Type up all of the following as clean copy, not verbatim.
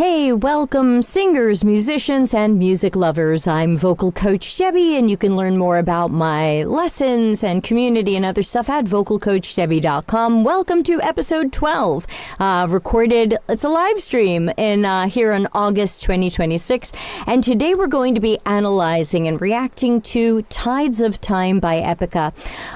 Hey, welcome singers, musicians, and music lovers. I'm vocal coach Debbie, and you can learn more about my lessons and community and other stuff at vocalcoachdebbie.com. Welcome to episode 12, recorded, it's a live stream here on August 2026. And today we're going to be analyzing and reacting to Tides of Time by Epica.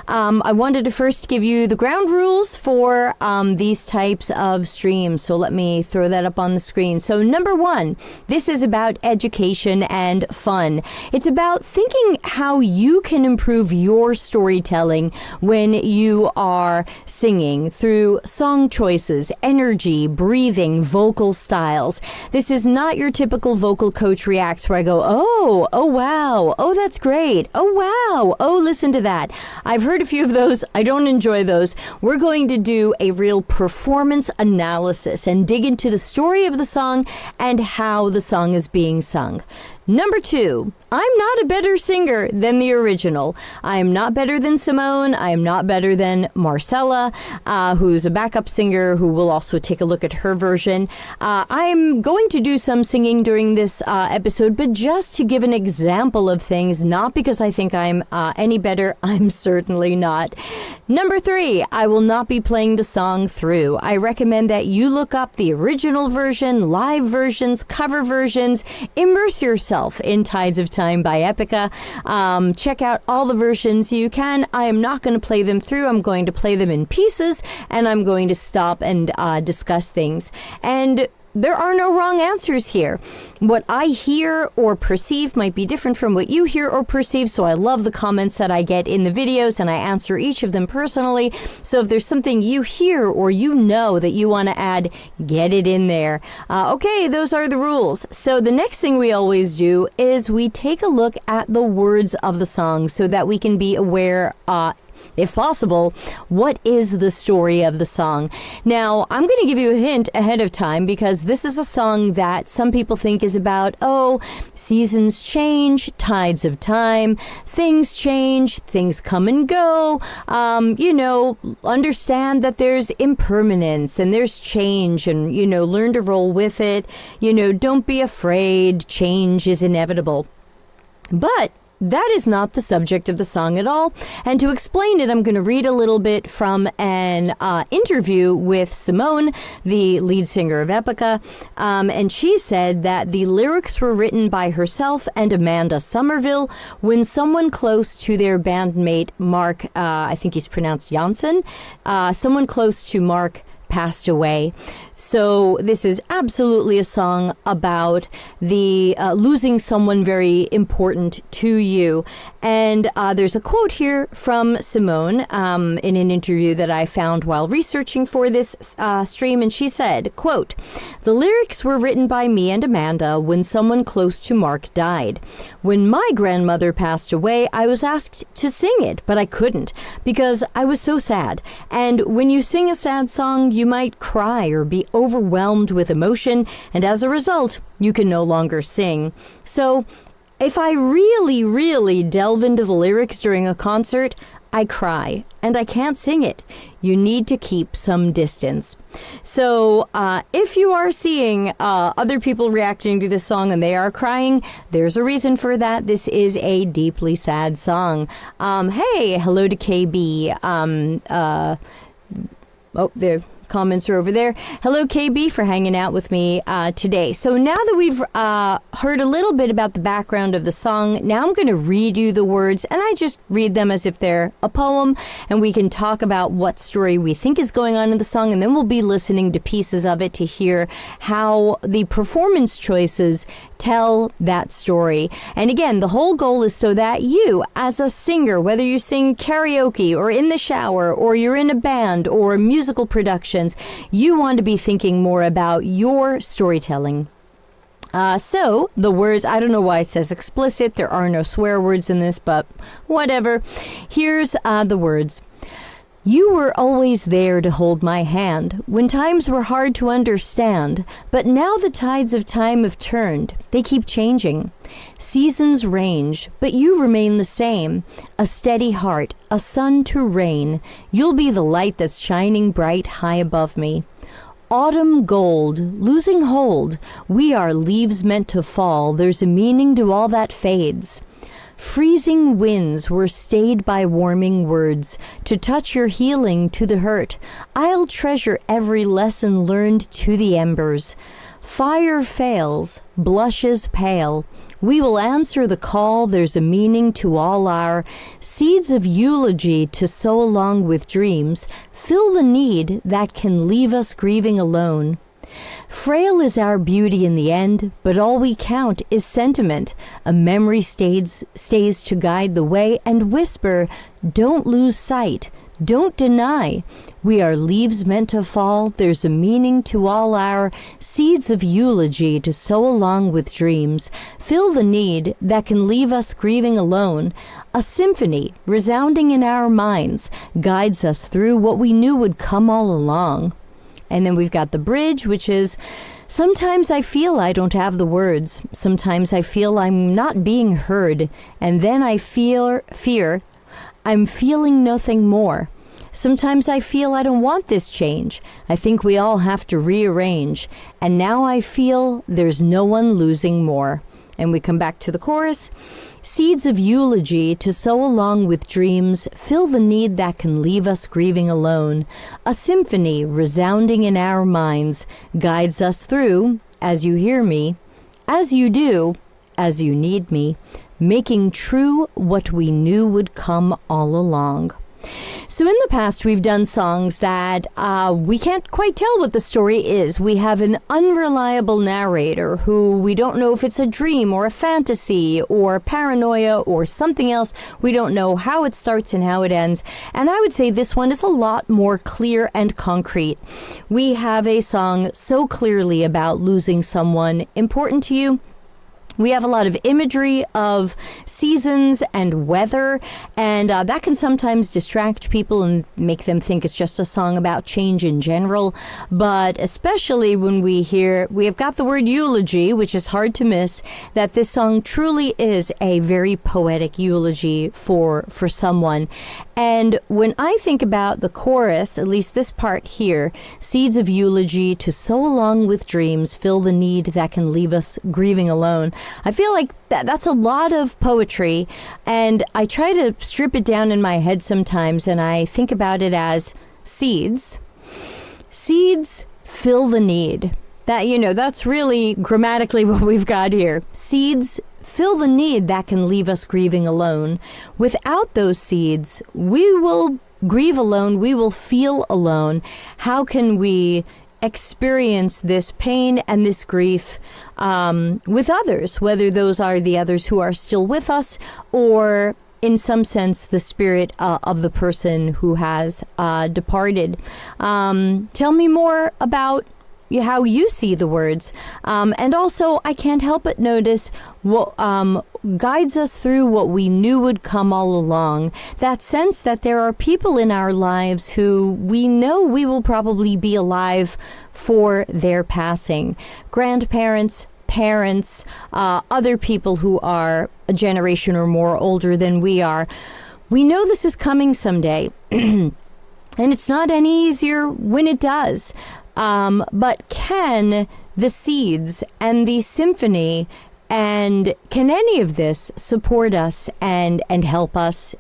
I wanted to first give you the ground rules for these types of streams. So let me throw that up on the screen. So number one, this is about education and fun. It's about thinking how you can improve your storytelling when you are singing through song choices, energy, breathing, vocal styles. This is not your typical vocal coach reacts where I go, oh wow, oh that's great, oh wow, oh listen to that. I've heard a few of those. I don't enjoy those. We're going to do a real performance analysis and dig into the story of the song and how the song is being sung. Number two, I'm not a better singer than the original. I am not better than Simone. I am not better than Marcella, who's a backup singer who will also take a look at her version. I'm going to do some singing during this episode, but just to give an example of things, not because I think I'm any better. I'm certainly not. Number three, I will not be playing the song through. I recommend that you look up the original version, live versions, cover versions, immerse yourself in Tides of Time by Epica. Check out all the versions you can. I am not going to play them through. I'm going to play them in pieces, and I'm going to stop and discuss things. And there are no wrong answers here. What I hear or perceive might be different from what you hear or perceive, so I love the comments that I get in the videos, and I answer each of them personally. So if there's something you hear or you know that you want to add, get it in there. Okay, those are the rules. So the next thing we always do is we take a look at the words of the song so that we can be aware, if possible, what is the story of the song? Now, I'm going to give you a hint ahead of time because this is a song that some people think is about, seasons change, tides of time, things change, things come and go. Understand that there's impermanence and there's change and, learn to roll with it. Don't be afraid. Change is inevitable. But that is not the subject of the song at all. And to explain it, I'm going to read a little bit from an interview with Simone, the lead singer of Epica. And she said that the lyrics were written by herself and Amanda Somerville when someone close to their bandmate, Mark, I think he's pronounced Janssen, someone close to Mark passed away. So this is absolutely a song about the losing someone very important to you. And there's a quote here from Simone in an interview that I found while researching for this stream. And she said, quote, "The lyrics were written by me and Amanda when someone close to Mark died. When my grandmother passed away, I was asked to sing it, but I couldn't because I was so sad. And when you sing a sad song, you might cry or be overwhelmed with emotion, and as a result, you can no longer sing. So if I really delve into the lyrics during a concert, I cry and I can't sing it. You need to keep some distance." So if you are seeing other people reacting to this song and they are crying, there's a reason for that. This is a deeply sad song. Hey, hello to KB. Their comments are over there. Hello, KB, for hanging out with me today. So now that we've heard a little bit about the background of the song, now I'm going to read you the words, and I just read them as if they're a poem, and we can talk about what story we think is going on in the song, and then we'll be listening to pieces of it to hear how the performance choices tell that story. And again, the whole goal is so that you, as a singer, whether you sing karaoke or in the shower or you're in a band or musical productions, you want to be thinking more about your storytelling. So the words, I don't know why it says explicit. There are no swear words in this, but whatever. Here's the words. "You were always there to hold my hand when times were hard to understand, but now the tides of time have turned. They keep changing. Seasons range, but you remain the same. A steady heart, a sun to rain. You'll be the light that's shining bright high above me. Autumn gold, losing hold. We are leaves meant to fall. There's a meaning to all that fades. Freezing winds were stayed by warming words. To touch your healing to the hurt, I'll treasure every lesson learned to the embers. Fire fails, blushes pale. We will answer the call. There's a meaning to all our seeds of eulogy to sow along with dreams. Fill the need that can leave us grieving alone. Frail is our beauty in the end, but all we count is sentiment. A memory stays to guide the way and whisper, don't lose sight, don't deny. We are leaves meant to fall. There's a meaning to all our seeds of eulogy to sow along with dreams. Fill the need that can leave us grieving alone. A symphony resounding in our minds guides us through what we knew would come all along. And then we've got the bridge, which is, sometimes I feel I don't have the words. Sometimes I feel I'm not being heard. And then I fear I'm feeling nothing more. Sometimes I feel I don't want this change. I think we all have to rearrange. And now I feel there's no one losing more. And we come back to the chorus. Seeds of eulogy to sow along with dreams, fill the need that can leave us grieving alone. A symphony resounding in our minds guides us through, as you hear me, as you do, as you need me, making true what we knew would come all along. So in the past, we've done songs that we can't quite tell what the story is. We have an unreliable narrator who we don't know if it's a dream or a fantasy or paranoia or something else. We don't know how it starts and how it ends. And I would say this one is a lot more clear and concrete. We have a song so clearly about losing someone important to you. We have a lot of imagery of seasons and weather, and that can sometimes distract people and make them think it's just a song about change in general. But especially when we have got the word eulogy, which is hard to miss, that this song truly is a very poetic eulogy for someone. And when I think about the chorus, at least this part here, seeds of eulogy to sow along with dreams, fill the need that can leave us grieving alone. I feel like that's a lot of poetry, and I try to strip it down in my head sometimes, and I think about it as seeds. Seeds fill the need. That's really grammatically what we've got here. Seeds fill the need that can leave us grieving alone. Without those seeds, we will grieve alone. We will feel alone. How can we experience this pain and this grief with others, whether those are the others who are still with us or in some sense the spirit of the person who has departed. Tell me more about how you see the words. And also, I can't help but notice what guides us through what we knew would come all along. That sense that there are people in our lives who we know we will probably be alive for their passing. Grandparents, parents, other people who are a generation or more older than we are. We know this is coming someday. And it's not any easier when it does. But can the seeds and the symphony and can any of this support us and help us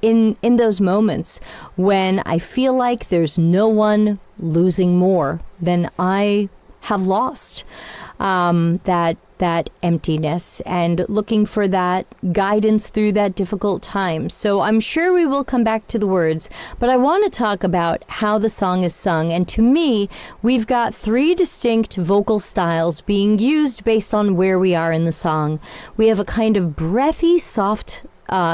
in those moments when I feel like there's no one losing more than I have lost? That emptiness and looking for that guidance through that difficult time. So I'm sure we will come back to the words, but I want to talk about how the song is sung. And to me, we've got three distinct vocal styles being used based on where we are in the song. We have a kind of breathy, soft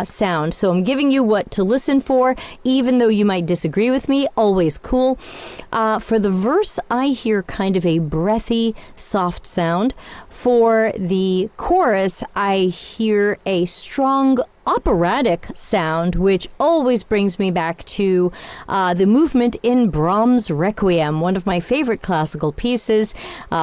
sound. So I'm giving you what to listen for, even though you might disagree with me. Always cool. For the verse, I hear kind of a breathy, soft sound. For the chorus, I hear a strong, operatic sound, which always brings me back to the movement in Brahms' Requiem, one of my favorite classical pieces.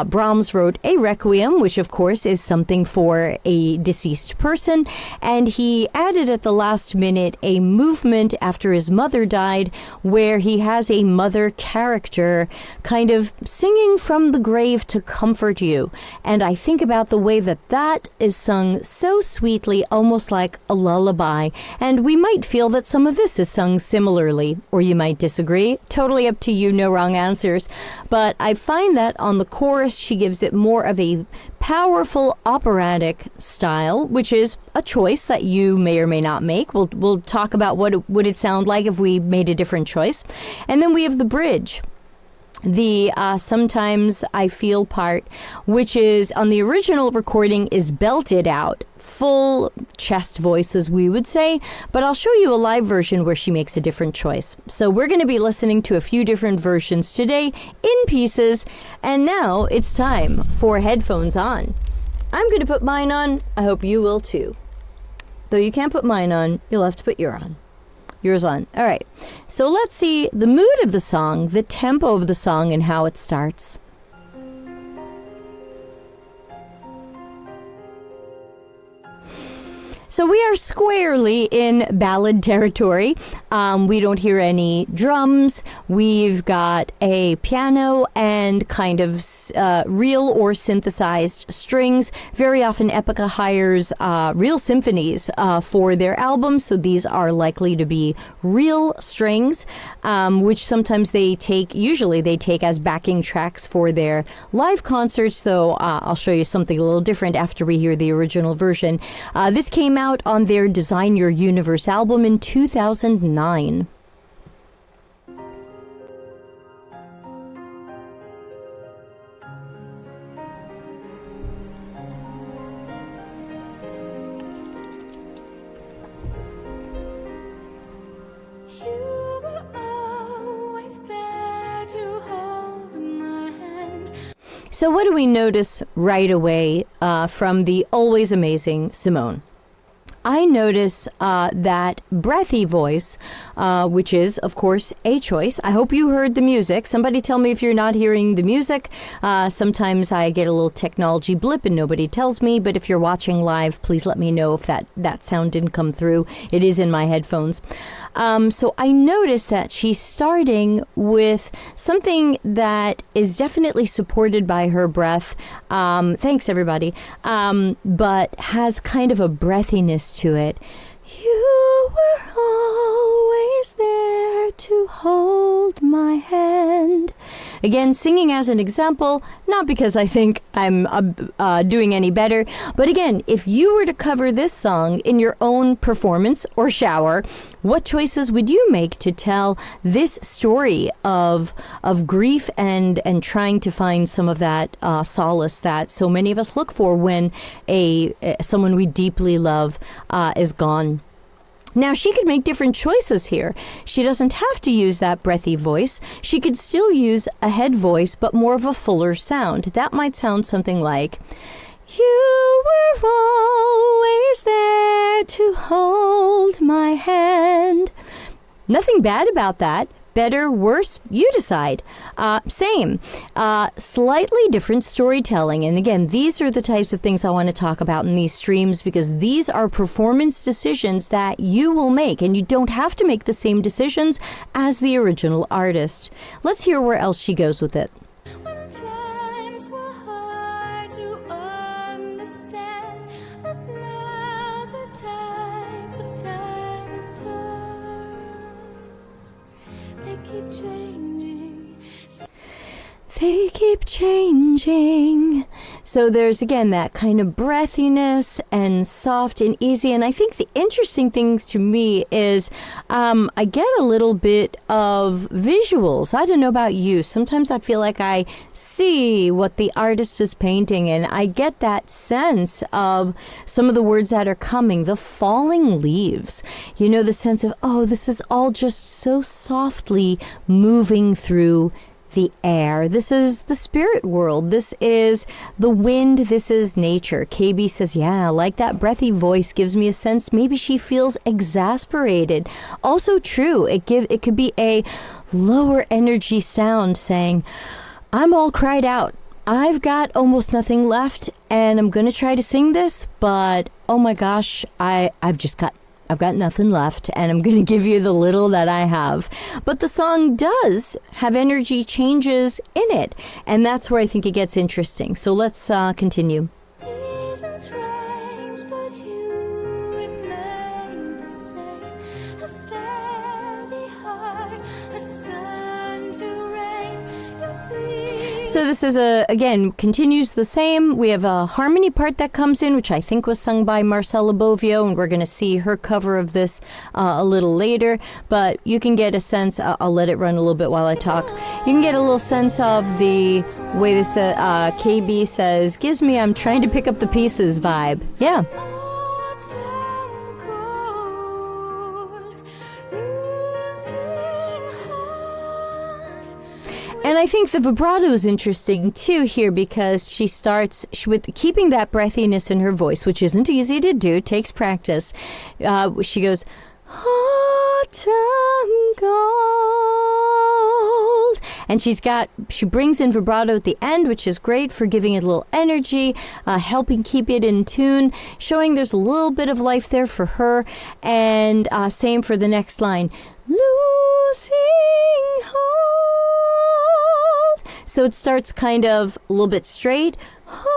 Brahms wrote a requiem, which of course is something for a deceased person, and he added at the last minute a movement after his mother died where he has a mother character kind of singing from the grave to comfort you. And I think about the way that that is sung so sweetly, almost like a lullaby. And we might feel that some of this is sung similarly, or you might disagree. Totally up to you, no wrong answers. But I find that on the chorus, she gives it more of a powerful operatic style, which is a choice that you may or may not make. We'll talk about what it would sound like if we made a different choice. And then we have the bridge, the Sometimes I Feel part, which is on the original recording is belted out, full chest voice as we would say, but I'll show you a live version where she makes a different choice. So we're going to be listening to a few different versions today in pieces, and now it's time for headphones on. I'm going to put mine on. I hope you will too. Though you can't put mine on, you'll have to put yours on. All right. So let's see the mood of the song, the tempo of the song, and how it starts. So we are squarely in ballad territory. We don't hear any drums. We've got a piano and kind of real or synthesized strings. Very often Epica hires real symphonies for their albums, so these are likely to be real strings, which sometimes usually they take as backing tracks for their live concerts, though I'll show you something a little different after we hear the original version. This came out on their Design Your Universe album in 2009. So what do we notice right away from the always amazing Simone? I notice that breathy voice, which is, of course, a choice. I hope you heard the music. Somebody tell me if you're not hearing the music. Sometimes I get a little technology blip and nobody tells me, but if you're watching live, please let me know if that sound didn't come through. It is in my headphones. So I noticed that she's starting with something that is definitely supported by her breath. Thanks, everybody. But has kind of a breathiness to it. You were always there to hold my hand. Again, singing as an example, not because I think I'm doing any better, but again, if you were to cover this song in your own performance or shower, what choices would you make to tell this story of grief and trying to find some of that solace that so many of us look for when someone we deeply love is gone? Now, she could make different choices here. She doesn't have to use that breathy voice. She could still use a head voice, but more of a fuller sound. That might sound something like, you were always there to hold my hand. Nothing bad about that. Better, worse, you decide. Same. Slightly different storytelling. And again, these are the types of things I want to talk about in these streams because these are performance decisions that you will make, and you don't have to make the same decisions as the original artist. Let's hear where else she goes with it. When times were hard to understand, but now the tides of time have turned. They keep changing. They keep changing. So there's, again, that kind of breathiness and soft and easy. And I think the interesting things to me is I get a little bit of visuals. I don't know about you. Sometimes I feel like I see what the artist is painting, and I get that sense of some of the words that are coming, the falling leaves. You know, the sense of, oh, this is all just so softly moving through the air. This is the spirit world. This is the wind. This is nature. KB says, yeah, like that breathy voice gives me a sense maybe she feels exasperated. Also true. It could be a lower energy sound saying, I'm all cried out. I've got almost nothing left, and I'm going to try to sing this, but oh my gosh, I've got nothing left, and I'm going to give you the little that I have. But the song does have energy changes in it, and that's where I think it gets interesting. So let's continue. Seasons range, but you remain the same. A steady heart, a sun to rain. So this is again, continues the same. We have a harmony part that comes in, which I think was sung by Marcella Bovio, and we're going to see her cover of this a little later. But you can get a sense, I'll let it run a little bit while I talk. You can get a little sense of the way this KB says, gives me I'm trying to pick up the pieces vibe. Yeah. And I think the vibrato is interesting too here because she starts with keeping that breathiness in her voice, which isn't easy to do, takes practice. She goes, autumn gold. And she brings in vibrato at the end, which is great for giving it a little energy, helping keep it in tune, showing there's a little bit of life there for her. And same for the next line, losing hold. So it starts kind of a little bit straight, hold.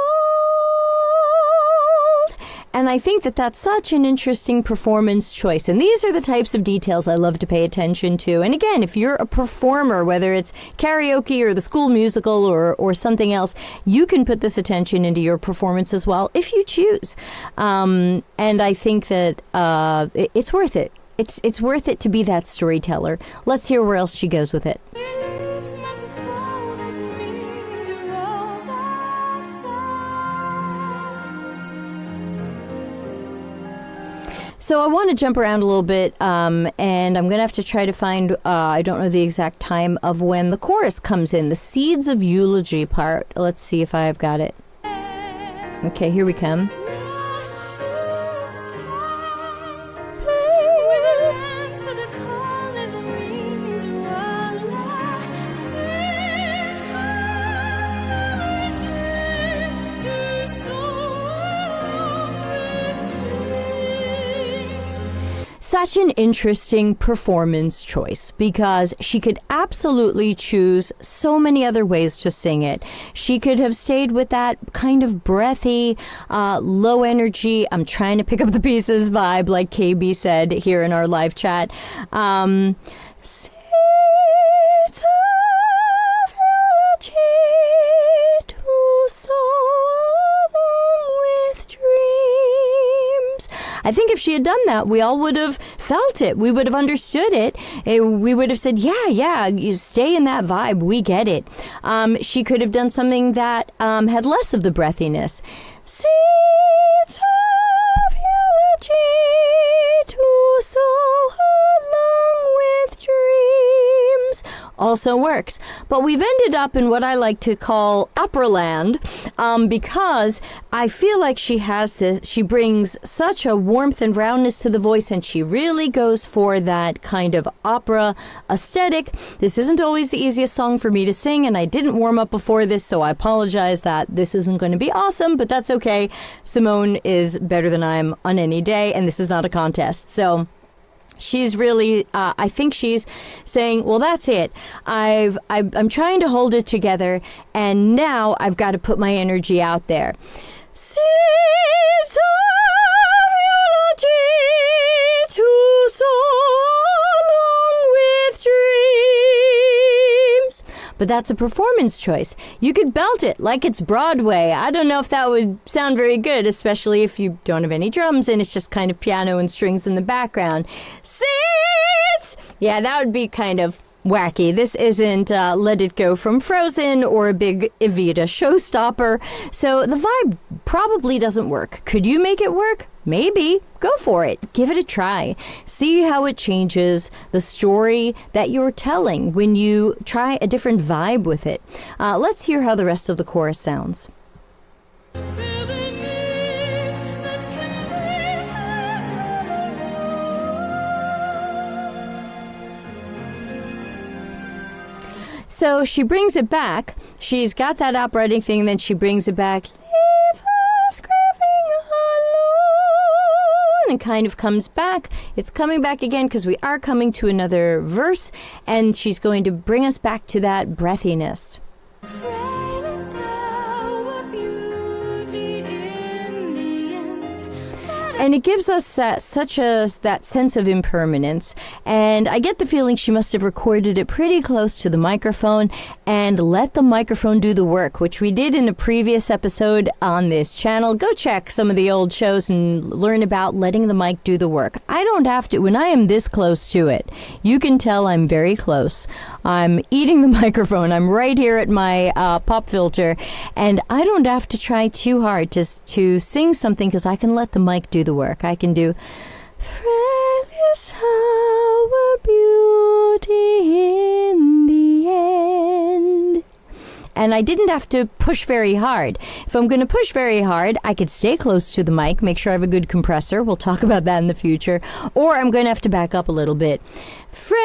And I think that that's such an interesting performance choice. And these are the types of details I love to pay attention to. And again, if you're a performer, whether it's karaoke or the school musical or something else, you can put this attention into your performance as well if you choose. And I think that it's worth it. It's worth it to be that storyteller. Let's hear where else she goes with it. So I want to jump around a little bit, and I'm going to have to try to find, I don't know the exact time of when the chorus comes in, the Seeds of Eulogy part. Let's see if I've got it. Okay, here we come. Such an interesting performance choice because she could absolutely choose so many other ways to sing it. She could have stayed with that kind of breathy, low energy, I'm trying to pick up the pieces vibe, like KB said here in our live chat. Seeds of eulogy to sow along with dreams. I think if she had done that, we all would have felt it. We would have understood it. We would have said, yeah, you stay in that vibe. We get it. She could have done something that had less of the breathiness. Seeds of eulogy to sow along with dreams. Also works. But we've ended up in what I like to call opera land because I feel like she brings such a warmth and roundness to the voice, and she really goes for that kind of opera aesthetic. This isn't always the easiest song for me to sing, and I didn't warm up before this, so I apologize that this isn't going to be awesome, but that's okay. Simone is better than I am on any day, and this is not a contest. So she's really, I think she's saying, well, that's it. I'm trying to hold it together, and now I've got to put my energy out there. Seeds of eulogy to sow along with dreams. But that's a performance choice. You could belt it like it's Broadway. I don't know if that would sound very good, especially if you don't have any drums and it's just kind of piano and strings in the background. Seeds! Yeah, that would be kind of wacky. This isn't Let It Go from Frozen or a big Evita showstopper. So the vibe probably doesn't work. Could you make it work? Maybe. Go for it. Give it a try. See how it changes the story that you're telling when you try a different vibe with it. Let's hear how the rest of the chorus sounds. So she brings it back. She's got that operating thing, then she brings it back. Leave us grieving alone. And kind of comes back. It's coming back again because we are coming to another verse. And she's going to bring us back to that breathiness. Frail is our beauty in the end. And it gives us that sense of impermanence. And I get the feeling she must have recorded it pretty close to the microphone and let the microphone do the work, which we did in a previous episode on this channel. Go check some of the old shows and learn about letting the mic do the work. I don't have to. When I am this close to it, you can tell I'm very close. I'm eating the microphone. I'm right here at my pop filter, and I don't have to try too hard to sing something because I can let the mic do the work. I can do, frail is our beauty in the end. And I didn't have to push very hard. If I'm going to push very hard, I could stay close to the mic, make sure I have a good compressor. We'll talk about that in the future. Or I'm going to have to back up a little bit. Frail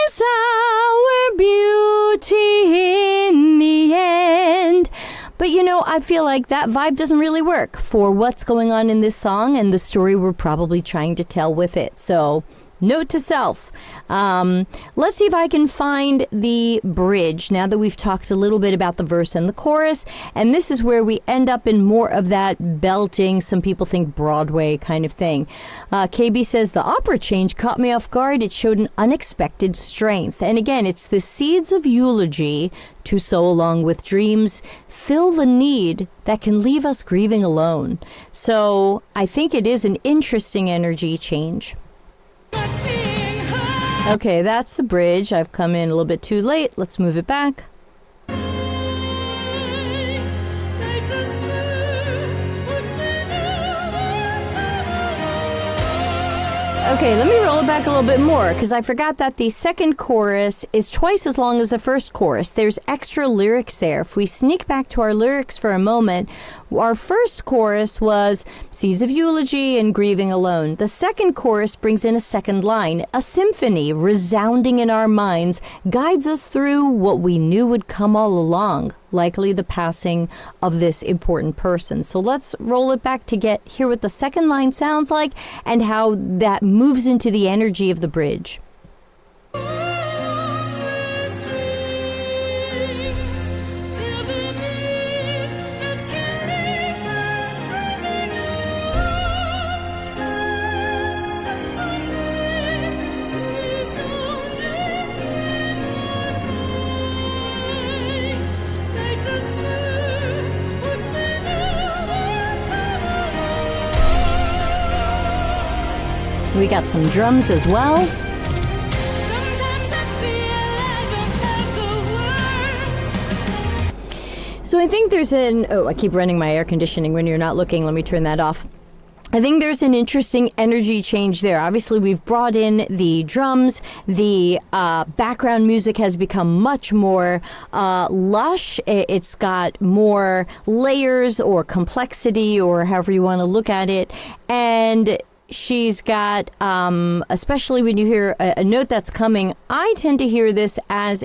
is our beauty in the end. But you know, I feel like that vibe doesn't really work for what's going on in this song and the story we're probably trying to tell with it. So, note to self. Let's see if I can find the bridge now that we've talked a little bit about the verse and the chorus. And this is where we end up in more of that belting, some people think Broadway kind of thing. KB says, the opera change caught me off guard. It showed an unexpected strength. And again, it's the seeds of eulogy to sow along with dreams, fill the need that can leave us grieving alone. So I think it is an interesting energy change. Okay, that's the bridge. I've come in a little bit too late. Let's move it back. Okay, let me roll it back a little bit more because I forgot that the second chorus is twice as long as the first chorus. There's extra lyrics there. If we sneak back to our lyrics for a moment, our first chorus was Seeds of Eulogy and Grieving Alone. The second chorus brings in a second line. A symphony resounding in our minds guides us through what we knew would come all along, likely the passing of this important person. So let's roll it back to hear what the second line sounds like and how that moves into the energy of the bridge. We got some drums as well. So I think there's I keep running my air conditioning when you're not looking. Let me turn that off. I think there's an interesting energy change there. Obviously, we've brought in the drums. The background music has become much more lush. It's got more layers or complexity or however you want to look at it. And she's got, especially when you hear a note that's coming, I tend to hear this as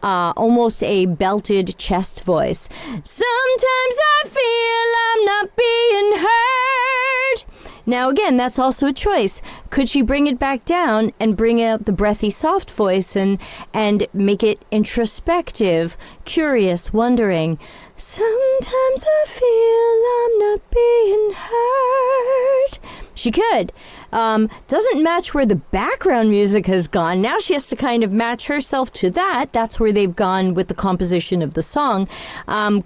almost a belted chest voice. Sometimes I feel I'm not being heard. Now again, that's also a choice. Could she bring it back down and bring out the breathy soft voice and make it introspective, curious, wondering? Sometimes I feel I'm not being heard. She could. Doesn't match where the background music has gone. Now she has to kind of match herself to that. That's where they've gone with the composition of the song.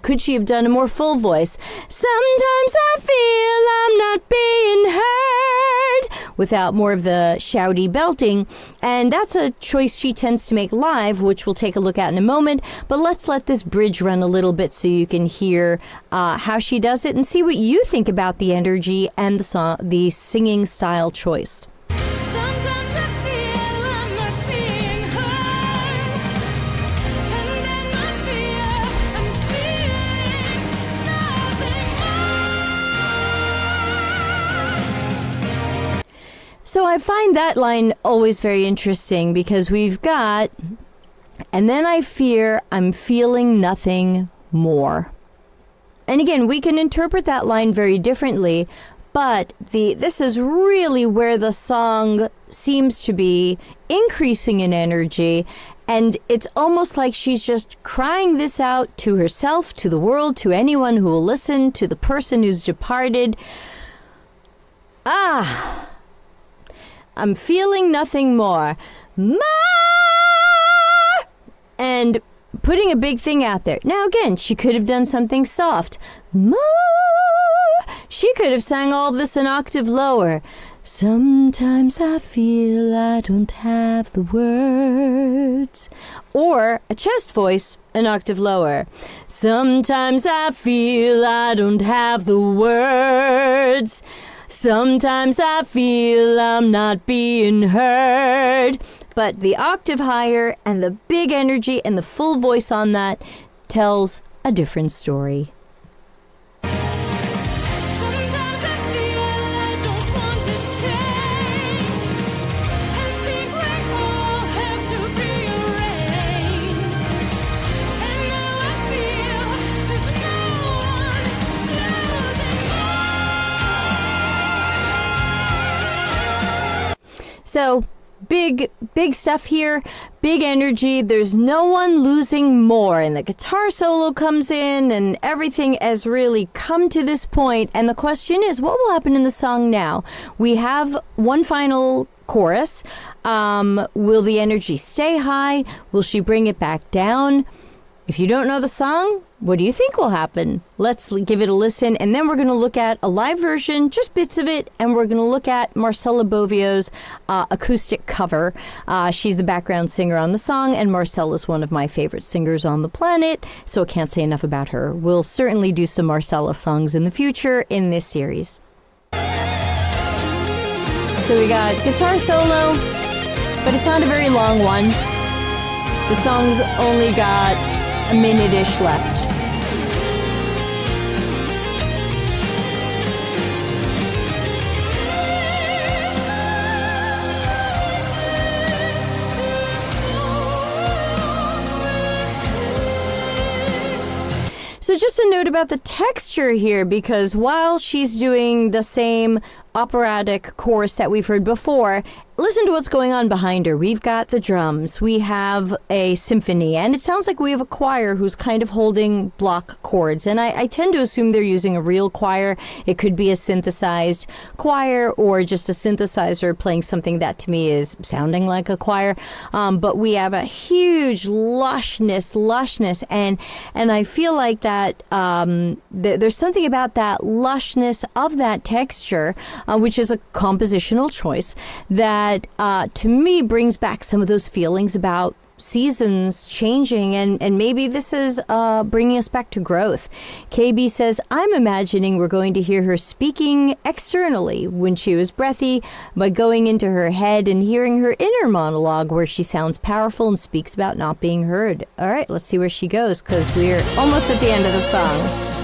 Could she have done a more full voice? Sometimes I feel I'm not being heard. without more of the shouty belting. And that's a choice she tends to make live, which we'll take a look at in a moment. But let's let this bridge run a little bit so you can hear how she does it and see what you think about the energy and the singing style choice. Sometimes I feel I'm not being heard, and then I feel I'm feeling nothing more. So I find that line always very interesting because we've got, and then I fear I'm feeling nothing more. And again, we can interpret that line very differently, but this is really where the song seems to be increasing in energy, and it's almost like she's just crying this out to herself, to the world, to anyone who will listen, to the person who's departed. I'm feeling nothing more. And putting a big thing out there. Now again, she could have done something soft. She could have sang all of this an octave lower. Sometimes I feel I don't have the words. Or a chest voice, an octave lower. Sometimes I feel I don't have the words. Sometimes I feel I'm not being heard. But the octave higher and the big energy and the full voice on that tells a different story. Sometimes I feel I don't want this change, and think we all have to rearrange. And now I feel there's no one losing more. So big stuff here, big energy. There's no one losing more. And the guitar solo comes in and everything has really come to this point. And the question is, what will happen in the song now? We have one final chorus. Will the energy stay high? Will she bring it back down? If you don't know the song, what do you think will happen? Let's give it a listen, and then we're going to look at a live version, just bits of it, and we're going to look at Marcella Bovio's acoustic cover. She's the background singer on the song, and Marcella's one of my favorite singers on the planet, so I can't say enough about her. We'll certainly do some Marcella songs in the future in this series. So we got guitar solo, but it's not a very long one. The song's only got a minute-ish left. So just a note about the texture here, because while she's doing the same operatic chorus that we've heard before, listen to what's going on behind her. We've got the drums, we have a symphony, and it sounds like we have a choir who's kind of holding block chords. And I tend to assume they're using a real choir. It could be a synthesized choir or just a synthesizer playing something that to me is sounding like a choir. But we have a huge lushness, and I feel like that there's something about that lushness of that texture, which is a compositional choice, that to me brings back some of those feelings about seasons changing, and maybe this is bringing us back to growth. KB says, I'm imagining we're going to hear her speaking externally when she was breathy by going into her head and hearing her inner monologue where she sounds powerful and speaks about not being heard. All right, let's see where she goes, because we're almost at the end of the song.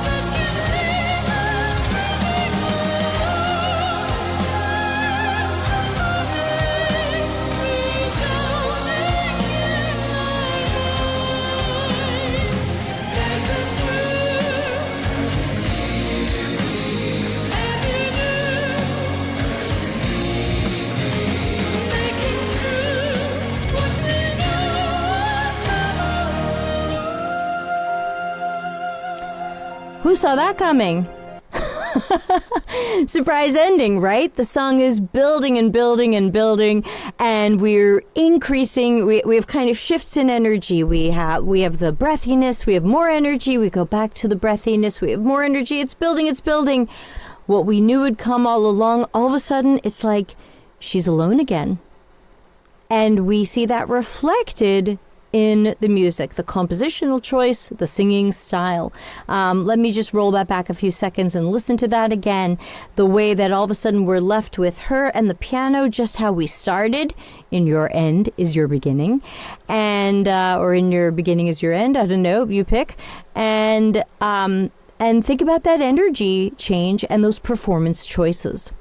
Who saw that coming? Surprise ending, right? The song is building and building and building, and we're increasing. We have kind of shifts in energy. We have the breathiness. We have more energy. We go back to the breathiness. We have more energy. It's building. It's building. What we knew would come all along, all of a sudden, it's like she's alone again. And we see that reflected in the music, the compositional choice, the singing style. Let me just roll that back a few seconds and listen to that again. The way that all of a sudden we're left with her and the piano, just how we started. In your end is your beginning, and or in your beginning is your end. I don't know, you pick. And think about that energy change and those performance choices.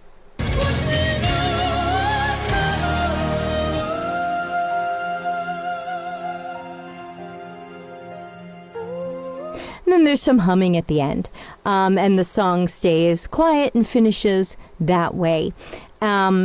And then there's some humming at the end, and the song stays quiet and finishes that way.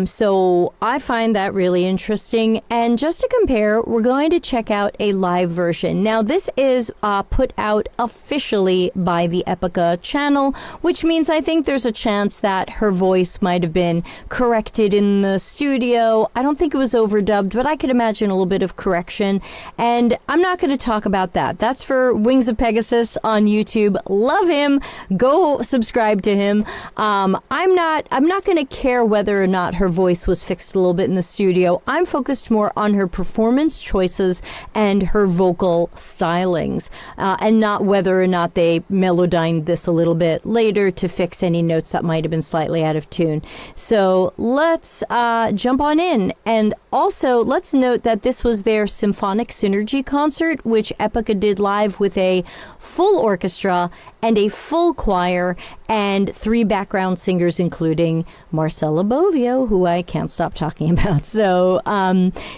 So I find that really interesting. And just to compare, we're going to check out a live version. Now, this is put out officially by the Epica channel, which means I think there's a chance that her voice might have been corrected in the studio. I don't think it was overdubbed, but I could imagine a little bit of correction. And I'm not going to talk about that. That's for Wings of Pegasus on YouTube. Love him. Go subscribe to him. I'm not going to care whether or not her voice was fixed a little bit in the studio. I'm focused more on her performance choices and her vocal stylings, and not whether or not they melodined this a little bit later to fix any notes that might have been slightly out of tune. So let's jump on in. And also, let's note that this was their Symphonic Synergy concert, which Epica did live with a full orchestra and a full choir and 3 background singers, including Marcella Bovio, who I can't stop talking about. So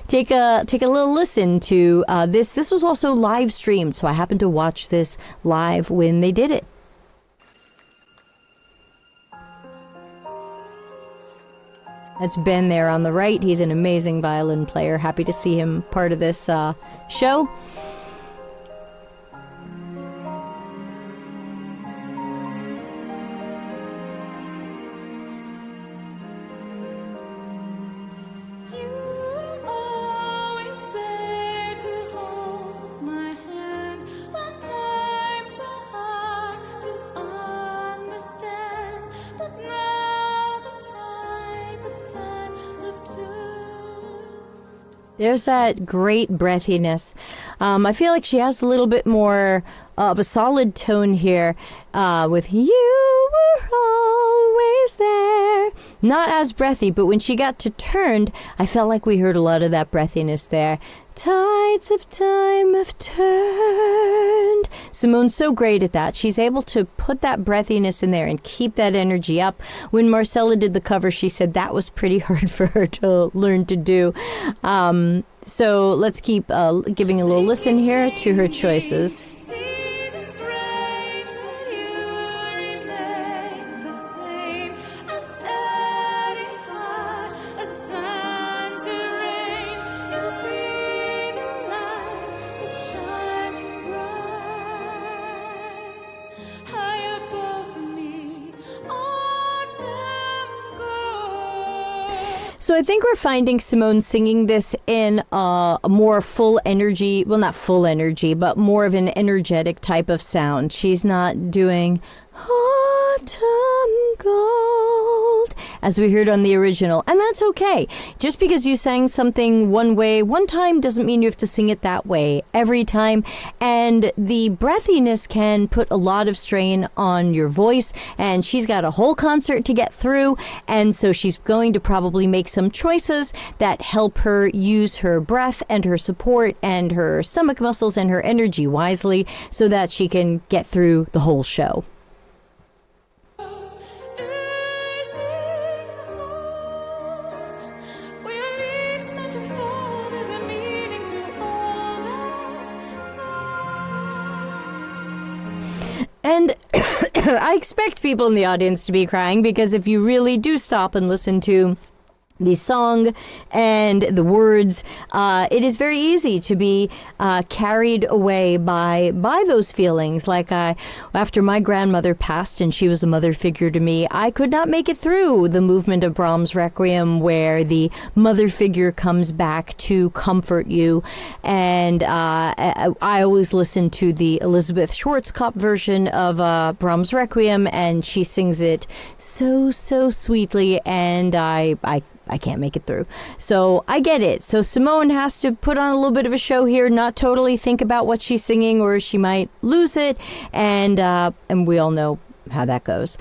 take a little listen to this. This was also live streamed, so I happened to watch this live when they did it. That's Ben there on the right. He's an amazing violin player. Happy to see him part of this show. There's that great breathiness. I feel like she has a little bit more of a solid tone here with "You were always there." Not as breathy, but when she got to "Turned," I felt like we heard a lot of that breathiness there. Tides of time have turned. Simone's so great at that. She's able to put that breathiness in there and keep that energy up. When Marcella did the cover, she said that was pretty hard for her to learn to do. So let's keep giving a little listen here to her choices. So I think we're finding Simone singing this in a more full energy, well, not full energy, but more of an energetic type of sound. She's not doing autumn gold as we heard on the original, and that's okay. Just because you sang something one way one time doesn't mean you have to sing it that way every time. And the breathiness can put a lot of strain on your voice, and she's got a whole concert to get through, and so she's going to probably make some choices that help her use her breath and her support and her stomach muscles and her energy wisely so that she can get through the whole show. And I expect people in the audience to be crying, because if you really do stop and listen to the song and the words, it is very easy to be carried away by those feelings. Like after my grandmother passed, and she was a mother figure to me, I could not make it through the movement of Brahms' Requiem, where the mother figure comes back to comfort you. And I always listen to the Elizabeth Schwarzkopf version of Brahms' Requiem, and she sings it so sweetly, and I I can't make it through. So I get it. So Simone has to put on a little bit of a show here, not totally think about what she's singing, or she might lose it. And we all know how that goes.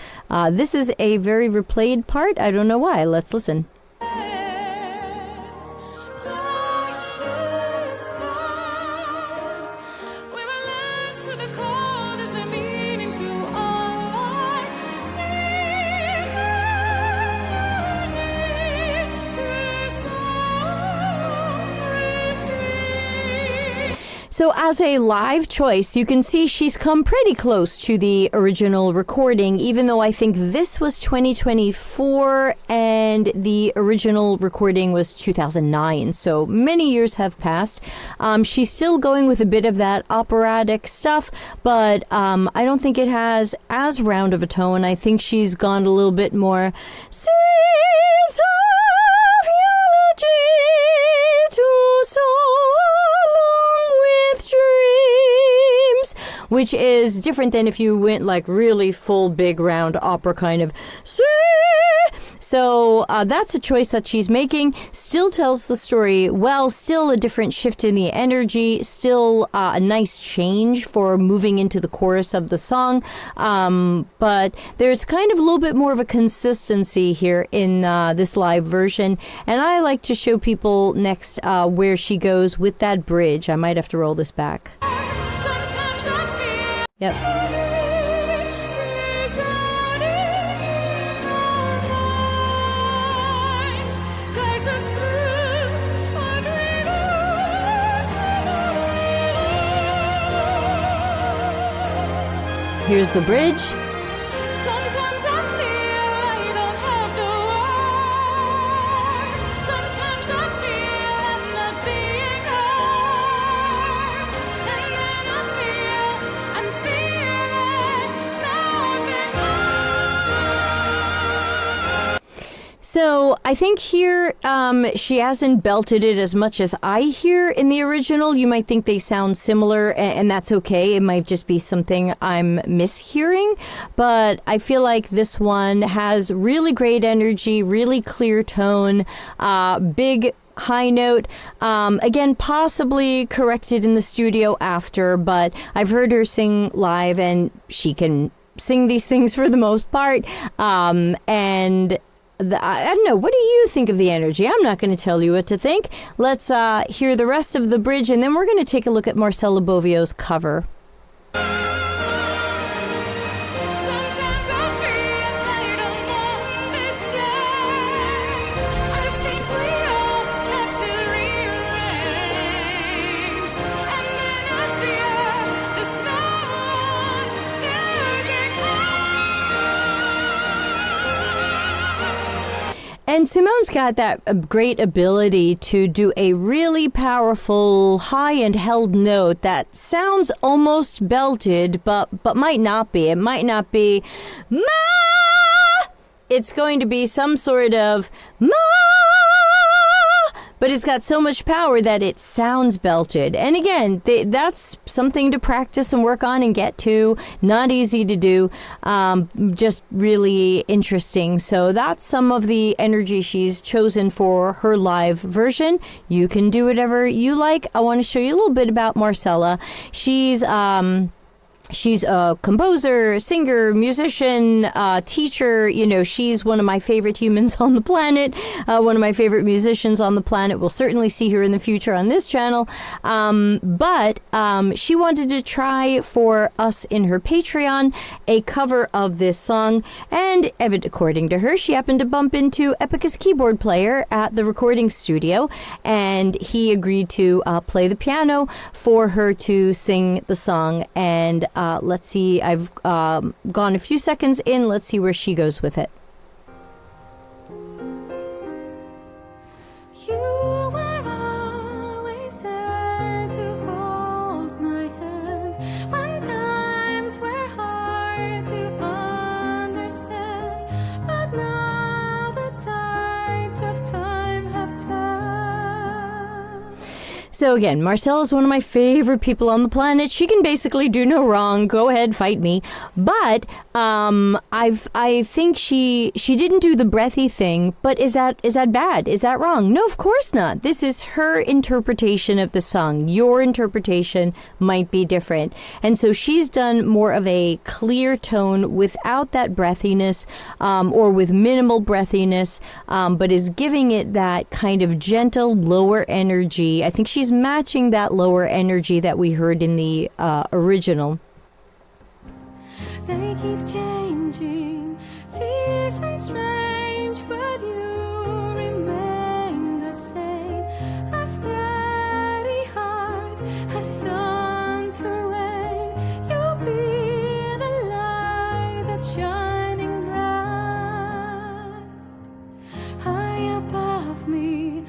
This is a very replayed part. I don't know why. Let's listen. So as a live choice, you can see she's come pretty close to the original recording, even though I think this was 2024 and the original recording was 2009. So many years have passed. She's still going with a bit of that operatic stuff, but I don't think it has as round of a tone. I think she's gone a little bit more seas of eulogy to soul with dreams, which is different than if you went like really full big round opera kind of so that's a choice that she's making. Still tells the story well, still a different shift in the energy, still a nice change for moving into the chorus of the song, but there's kind of a little bit more of a consistency here in this live version, and I like to show people next where she goes with that bridge. I might have to roll this back. Yep. Here's the bridge. Sometimes I feel I don't have the words. Sometimes I feel I'm not being heard. And then I feel I'm feeling nothing. So I think here she hasn't belted it as much as I hear in the original. You might think they sound similar, and that's okay. It might just be something I'm mishearing. But I feel like this one has really great energy, really clear tone, big high note. Again, possibly corrected in the studio after, but I've heard her sing live, and she can sing these things for the most part. And I don't know. What do you think of the energy? I'm not going to tell you what to think. Let's hear the rest of the bridge, and then we're going to take a look at Marcella Bovio's cover. Sometimes I feel I don't want this change. I think we all have to rearrange. And then I feel the sun losing light. And Simone's got that great ability to do a really powerful high and held note that sounds almost belted, but might not be. It might not be ma. It's going to be some sort of ma, but it's got so much power that it sounds belted. And again, that's something to practice and work on and get to. Not easy to do, just really interesting. So that's some of the energy she's chosen for her live version. You can do whatever you like. I want to show you a little bit about Marcella. She's a composer, singer, musician, teacher. You know, she's one of my favorite humans on the planet, one of my favorite musicians on the planet. We'll certainly see her in the future on this channel. But she wanted to try for us in her Patreon a cover of this song. And according to her, she happened to bump into Epica's keyboard player at the recording studio. And he agreed to play the piano for her to sing the song. And let's see, I've gone a few seconds in. Let's see where she goes with it. You were always there to hold my hand when times were hard to understand. But now the tides of time have turned. So again, Marcella is one of my favorite people on the planet. She can basically do no wrong. Go ahead, fight me. But I think she didn't do the breathy thing. But is that bad? Is that wrong? No, of course not. This is her interpretation of the song. Your interpretation might be different. And so she's done more of a clear tone without that breathiness, or with minimal breathiness, but is giving it that kind of gentle lower energy. I think she's matching that lower energy that we heard in the original. They keep changing, seasons strange, but you remain the same. A steady heart, a sun to rain. You'll be the light that's shining bright, high above me.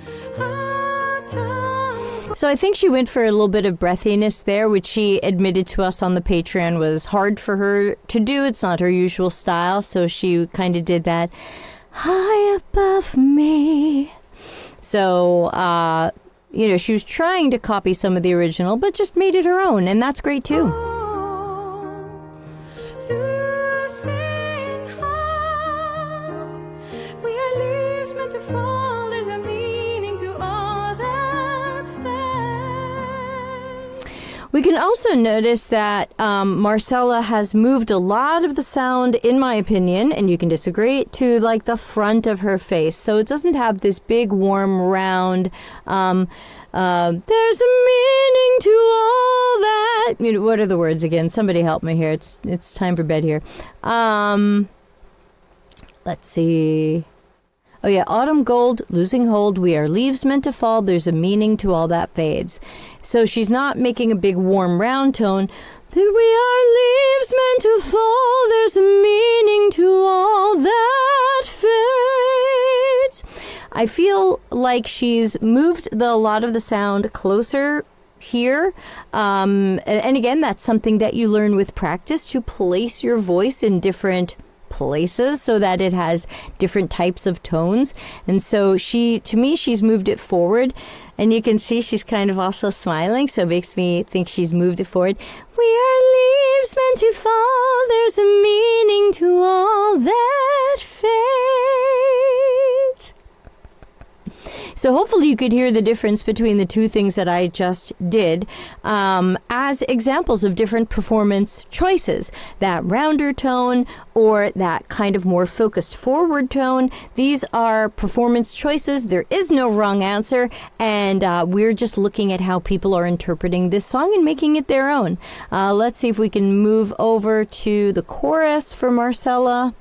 So I think she went for a little bit of breathiness there, which she admitted to us on the Patreon was hard for her to do. It's not her usual style, so she kind of did that high above me. So, she was trying to copy some of the original, but just made it her own, and that's great too. Losing heart, we are leaves meant to fall. There's a meaning to all that fades. We can also notice that Marcella has moved a lot of the sound, in my opinion, and you can disagree, to like the front of her face. So it doesn't have this big, warm, round, there's a meaning to all that. What are the words again? Somebody help me here. It's time for bed here. Let's see. Oh yeah, autumn gold, losing hold, we are leaves meant to fall, there's a meaning to all that fades. So she's not making a big warm round tone. That we are leaves meant to fall, there's a meaning to all that fades. I feel like she's moved a lot of the sound closer here. And again, that's something that you learn with practice, to place your voice in different places so that it has different types of tones. And so to me, she's moved it forward, and you can see she's kind of also smiling, so it makes me think she's moved it forward. We are leaves meant to fall, there's a meaning to all that fades. So hopefully you could hear the difference between the two things that I just did as examples of different performance choices. That rounder tone or that kind of more focused forward tone. These are performance choices. There is no wrong answer. And we're just looking at how people are interpreting this song and making it their own. Let's see if we can move over to the chorus for Marcella.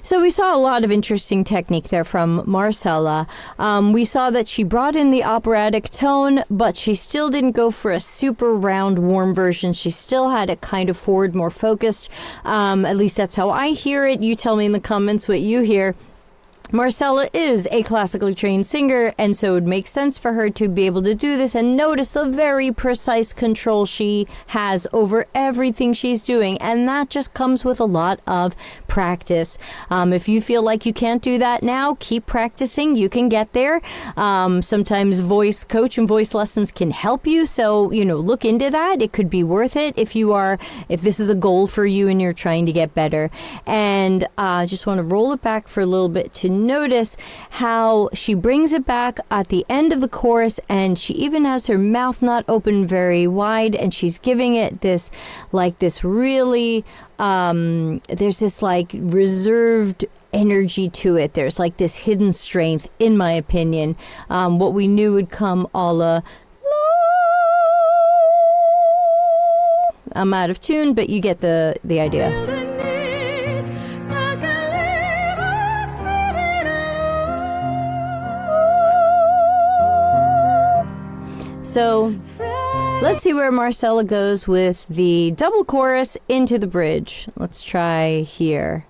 So we saw a lot of interesting technique there from Marcella. We saw that she brought in the operatic tone, but she still didn't go for a super round, warm version. She still had it kind of forward, more focused. At least that's how I hear it. You tell me in the comments what you hear. Marcella is a classically trained singer, and so it would make sense for her to be able to do this, and notice the very precise control she has over everything she's doing, and that just comes with a lot of practice. If you feel like you can't do that now, keep practicing. You can get there. Sometimes voice coach and voice lessons can help you, so look into that. It could be worth it if this is a goal for you and you're trying to get better. And I just want to roll it back for a little bit to notice how she brings it back at the end of the chorus, and she even has her mouth not open very wide, and she's giving it this really there's this like reserved energy to it. There's like this hidden strength, in my opinion. What we knew would come a la I'm out of tune, but you get the idea. So Let's see where Marcella goes with the double chorus into the bridge. Let's try here.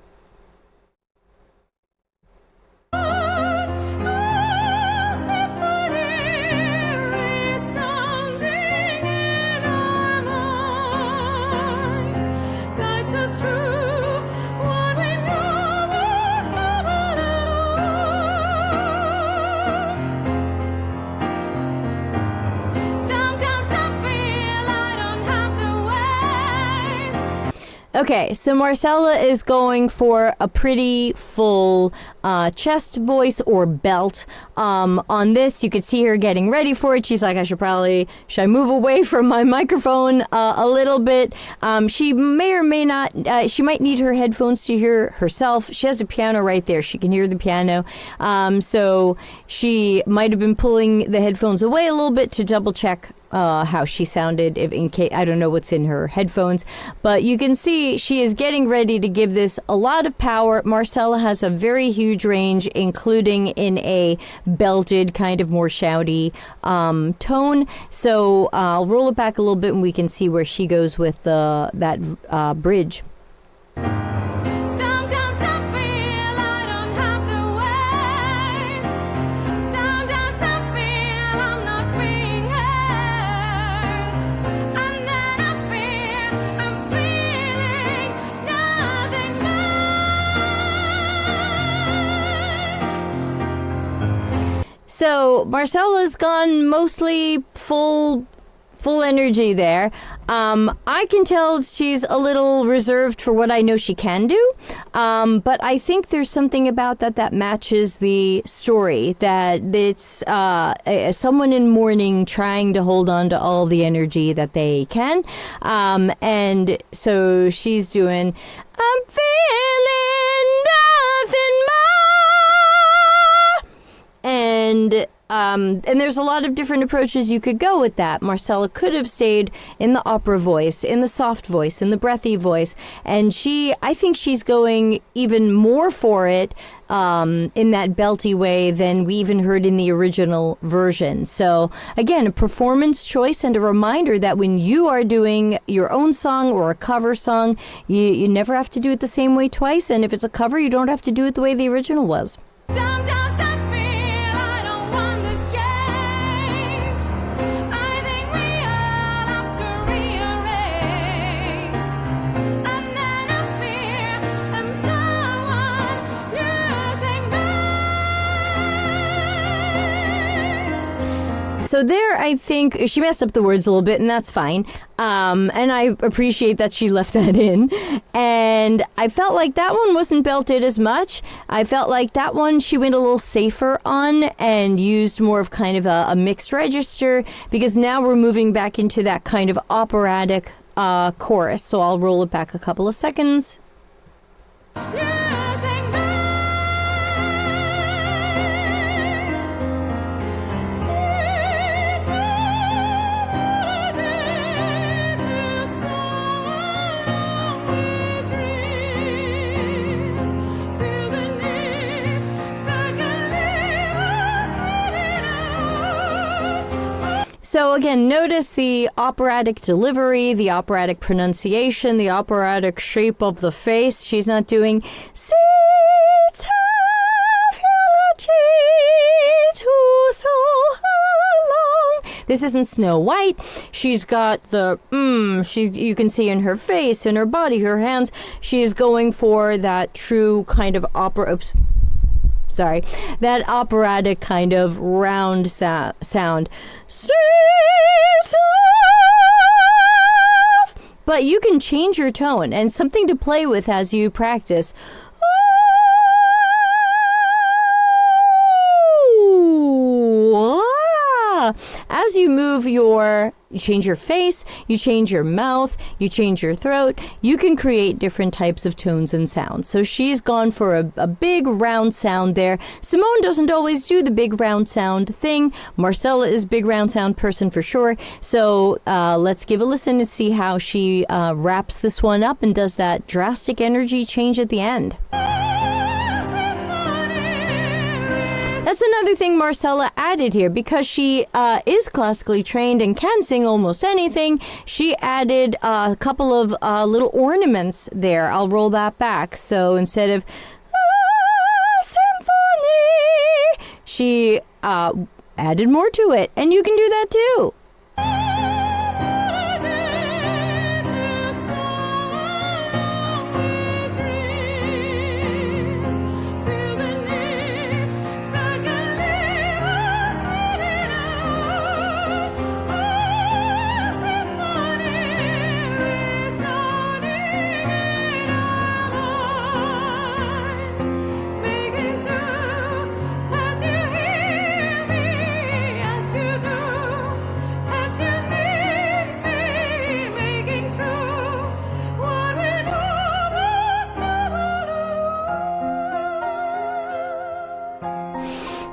Okay, so Marcella is going for a pretty full chest voice or belt. On this, you could see her getting ready for it. She's like, should I move away from my microphone a little bit? She may or may not, she might need her headphones to hear herself. She has a piano right there. She can hear the piano. So she might have been pulling the headphones away a little bit to double check how she sounded, if in case I don't know what's in her headphones, but you can see she is getting ready to give this a lot of power. Marcella has a very huge range, including in a belted kind of more shouty tone. So I'll roll it back a little bit and we can see where she goes with that bridge. So Marcella's gone mostly full energy there. I can tell she's a little reserved for what I know she can do, but I think there's something about that matches the story, that it's someone in mourning trying to hold on to all the energy that they can, and so she's doing, I'm feeling nothing more, and there's a lot of different approaches you could go with that. Marcella could have stayed in the opera voice, in the soft voice, in the breathy voice, and I think she's going even more for it in that belty way than we even heard in the original version. So again, a performance choice and a reminder that when you are doing your own song or a cover song, you never have to do it the same way twice, and if it's a cover, you don't have to do it the way the original was. Sometimes I feel I don't want this change. I think we all have to rearrange. And then I fear I'm someone losing me. So there, I think she messed up the words a little bit, and that's fine. And I appreciate that she left that in. And I felt like that one wasn't belted as much. I felt like that one she went a little safer on and used more of kind of a mixed register, because now we're moving back into that kind of operatic chorus. So I'll roll it back a couple of seconds. Losing me. Sweet apology to someone with dreams. Feel the need to leave us moving on. So again, notice the operatic delivery, the operatic pronunciation, the operatic shape of the face. She's not doing "Sit of eulogy to so long." This isn't Snow White. She's got the you can see in her face, in her body, her hands. She's going for that true kind of that operatic kind of round sound. But you can change your tone, and something to play with as you practice. As you move you change your face, you change your mouth, you change your throat, you can create different types of tones and sounds. So she's gone for a big round sound there. Simone doesn't always do the big round sound thing. Marcella is big round sound person for sure. So let's give a listen and see how she wraps this one up and does that drastic energy change at the end. That's another thing Marcella added here. Because she is classically trained and can sing almost anything, she added a couple of little ornaments there. I'll roll that back. So instead of symphony, she added more to it. And you can do that too.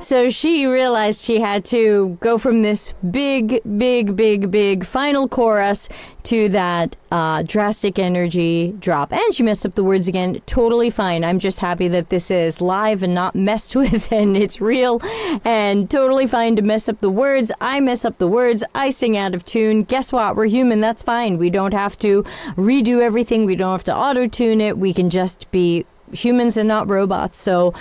So she realized she had to go from this big final chorus to that drastic energy drop. And she messed up the words again. Totally fine. I'm just happy that this is live and not messed with and it's real. And totally fine to mess up the words. I mess up the words. I sing out of tune. Guess what? We're human. That's fine. We don't have to redo everything. We don't have to auto-tune it. We can just be humans and not robots, so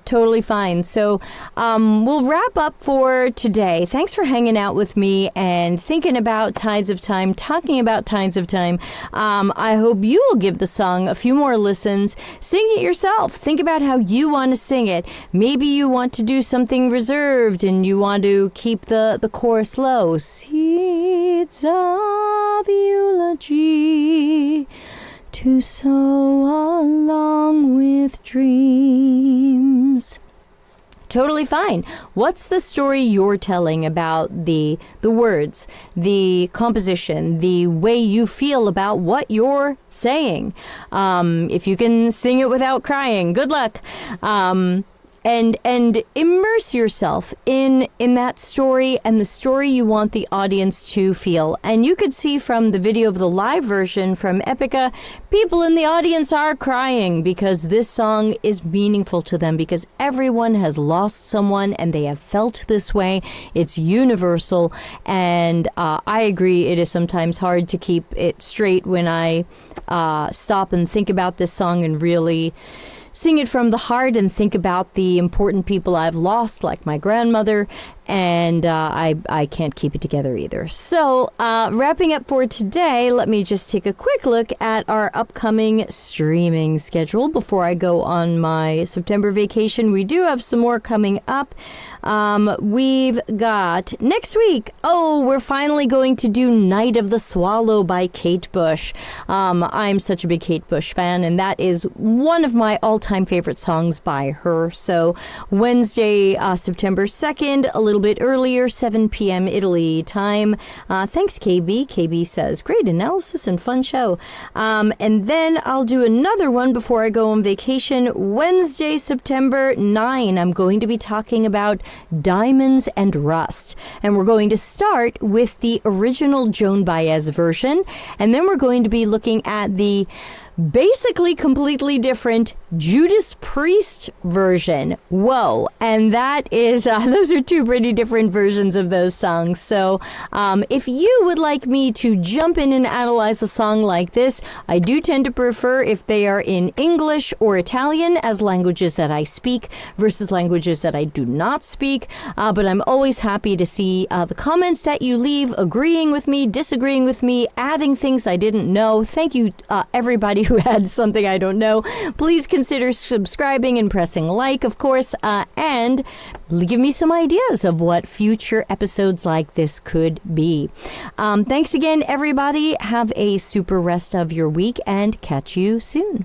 totally fine. So we'll wrap up for today. Thanks for hanging out with me and thinking about Tides of Time, talking about Tides of Time. I hope you will give the song a few more listens. Sing it yourself. Think about how you want to sing it. Maybe you want to do something reserved and you want to keep the chorus low. Seeds of eulogy to sow along with dreams. Totally fine. What's the story you're telling about the words, the composition, the way you feel about what you're saying? If you can sing it without crying, good luck. And immerse yourself in that story and the story you want the audience to feel. And you could see from the video of the live version from Epica, people in the audience are crying because this song is meaningful to them, because everyone has lost someone and they have felt this way. It's universal. And I agree, it is sometimes hard to keep it straight when I stop and think about this song and really sing it from the heart and think about the important people I've lost, like my grandmother, and I can't keep it together either. So wrapping up for today, let me just take a quick look at our upcoming streaming schedule before I go on my September vacation. We do have some more coming up. We've got next week, we're finally going to do Night of the Swallow by Kate Bush. I'm such a big Kate Bush fan, and that is one of my all-time favorite songs by her. So Wednesday, September 2nd, a little bit earlier, 7 p.m. Italy time. Thanks, KB. KB says, great analysis and fun show. And then I'll do another one before I go on vacation. Wednesday, September 9, I'm going to be talking about Diamonds and Rust. And we're going to start with the original Joan Baez version. And then we're going to be looking at the basically completely different Judas Priest version. Whoa. And that is, those are two pretty different versions of those songs. So if you would like me to jump in and analyze a song like this, I do tend to prefer if they are in English or Italian as languages that I speak versus languages that I do not speak. But I'm always happy to see the comments that you leave, agreeing with me, disagreeing with me, adding things I didn't know. Thank you, everybody who had something I don't know. Please consider subscribing and pressing like, of course, and give me some ideas of what future episodes like this could be. Thanks again, everybody. Have a super rest of your week and catch you soon.